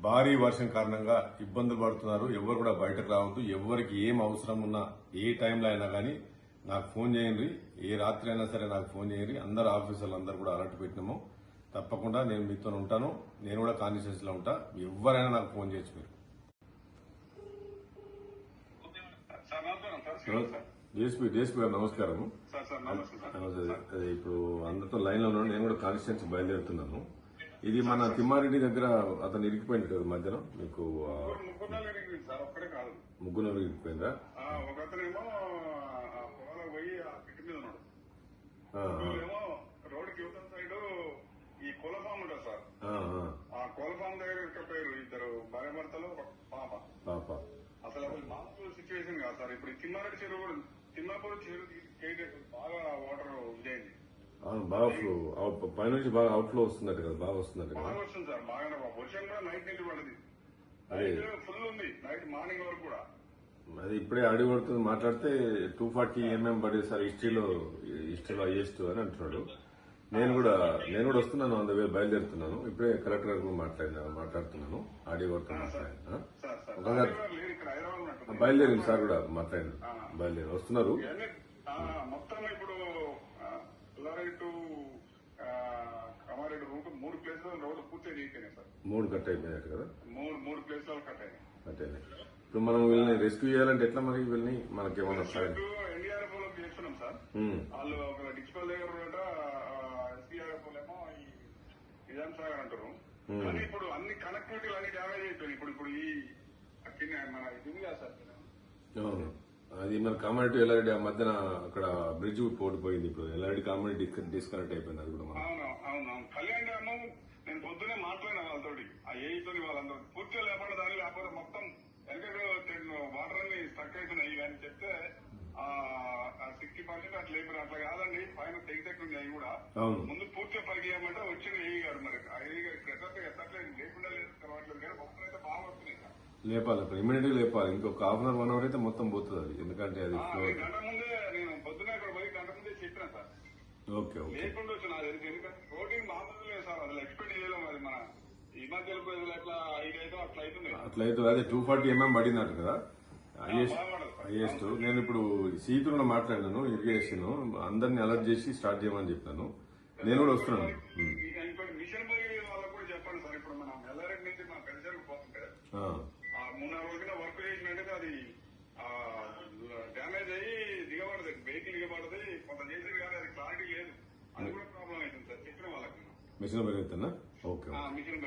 భారీ వర్షం కారణంగా ఇబ్బందులు పడుతున్నారు. ఎవరు కూడా బయటకు రావద్దు. ఎవరికి ఏం అవసరం ఉన్నా ఏ టైంలో అయినా కానీ నాకు ఫోన్ చేయండి. ఏ రాత్రి అయినా సరే నాకు ఫోన్ చేయండి. అందరు ఆఫీసర్లు అందరూ కూడా అలర్ట్ పెట్టినాము. తప్పకుండా నేను మీతో ఉంటాను. నేను కూడా కాన్స్టిట్యూన్సీ లో ఉంటా. ఎవరైనా నాకు ఫోన్ చేయొచ్చు మీరు. డిఎస్పీ గారు నమస్కారం. ఇప్పుడు అందరితో లైన్ లో ఉన్నాను. నేను కూడా కాన్స్టిట్యూన్సీ బయలుదేరుతున్నాను. ఇది మన తిమ్మారెడ్డి దగ్గర అతను ఇరికిపోయింది కదా మధ్యలో మీకు ముగ్గురు ఇరికిపోయిందా? ఒకతనేమో పొలాలకు పోయి ఆ పిట్టి మీద ఉన్నాడు. ఏమో రోడ్డుకి యువతల సైడ్ ఈ కోళ్ళ ఫామ్ ఉంటుంది సార్. ఆ కోళ్ళ ఫామ్ దగ్గర ఇరుకపోయారు ఇద్దరు భార్య భర్తలు, ఒక పాప. అసలు మామూలు సిచ్యువేషన్ కాదు సార్. ఇప్పుడు తిమ్మారెడ్డి చెరువు కూడా తిమ్మాపూర్ చెరువు బాగా వాటర్ ఇదైంది. బాగా ఫ్లో పైనుంచి బాగా అవుట్ ఫ్లో వస్తున్నట్టు కదా? బాగా వస్తున్నట్టు కదా? బాగా వస్తుంది సార్. బాగా వర్షం కూడా నైట్ నుంచి పడింది. ఫుల్ ఉంది నైట్ మార్నింగ్ వరకు కూడా. అది ఇప్పుడే అడిగి పడుతుంది. మాట్లాడితే 240 mm పడేది సార్ హిస్టరీలో హైయెస్ట్ అని అంటున్నాడు. నేను కూడా వస్తున్నాను. అంత బయలుదేరుతున్నాను. ఇప్పుడే కలెక్టర్ గారు మాట్లాడుతున్నాను. ఆడియో పడుతున్నాను. బయలుదేరింది సార్ కూడా మాట్లాడింది. బయలుదేరి వస్తున్నారు. మొత్తం ఇప్పుడు టు కమారెడ్డి రూట్ 3 ప్లేసులు రోడ్డు పూర్తి అయిపోయినాయి సార్. 3 కట్ అయిపోయినట్టు కదా? 3 ప్లేసులు కట్ అయినాయి. ఇప్పుడు మనం వీళ్ళని రెస్క్యూ చేయాలంటే ఎట్లా మరి? వీళ్ళని మనకేమన్నా ఎన్డీఆర్ఎఫ్ లో చేస్తున్నాం సార్. వాళ్ళు ఒక డిజిటల్ దగ్గర ఎస్డీఆర్ఎఫ్ ఏమో ఈ నిజాం సాగర్ అంటారు. కానీ ఇప్పుడు అన్ని కనెక్టివిటీలు అన్ని డ్యామేజ్ అయిపోయినాయి. ఇప్పుడు ఈ మన ఇది కాదు సార్. అది మన కామారెడ్డి ఎల్లారెడ్డి ఆ మధ్యన అక్కడ బ్రిడ్జ్ పోడిపోయింది. ఇప్పుడు ఎల్లారెడ్డి కామారెడ్డి డిస్కనెక్ట్ అయిపోయింది. అది కూడా అవును. కళ్యాణ్ డ్యాము నేను పొద్దునే మాట్లాడిన వాళ్ళతోటి, ఆ ఏఈతో వాళ్ళందరూ పూర్తిగా లేకుండా దాన్ని లేకపోతే మొత్తం వెనక వాటర్ అన్ని స్టక్ అవుతున్నాయి అని చెప్తే 60% అట్లా అయిపోయిన అట్లా కాదండి. పైన తెగితెక్కుంది అవి కూడా ముందు పూర్తిగా పైకి ఇవ్వమంటే వచ్చిన ఏఈ గారు. మరి ఆ ఏఈ గారికి ఎత్తట్లేదు, లేకుండా లేదు కానీ మొత్తం అయితే బాగా వస్తున్నాయి సార్. లేపాలి, ఇమీడియట్ లేపాలి. ఇంకొక హాఫ్ అన్ అవర్ 1 అవర్ అయితే మొత్తం పోతుంది అది. ఎందుకంటే అది గంట ముందే నేను పొద్దున ఇక్కడ పోయి గంట ముందే చెప్పిన సార్. ఓకే లేకుండా వచ్చిన ఎందుకంటే రోడ్డింగ్ మామూలు లేదు సార్. అసలు ఎక్స్పెక్ట్ చేయలేము. అది మన ఈ మధ్యలో ఎట్లా ఇదైతే అట్లా అవుతుంది. అదే 240 mm పడినట్టు కదా హైయెస్ట్. నేను ఇప్పుడు సీతులను మాట్లాడినాను. ఇరిగేషన్ అందరినీ అలర్ట్ చేసి స్టార్ట్ చేయమని చెప్పాను. నేను కూడా వస్తున్నాను. మిషన్ పోయి వాళ్ళకు కూడా చెప్పండి సార్. ఇప్పుడు మనం ఎల్లారెడ్డి నుంచి మన పెన్షన్ పోతుంటే 3-4 రోజుల వర్క్ చేసినట్టు అది డ్యామేజ్ అయ్యి దిగబడదు, వెహికల్ దిగబడదు. కొంత చేసేది కానీ అది క్లారిటీ లేదు. అది కూడా ప్రాబ్లం అవుతుంది సార్. చెప్పిన వాళ్ళకి మిషన్ పెరుగుతున్నా. Okay machine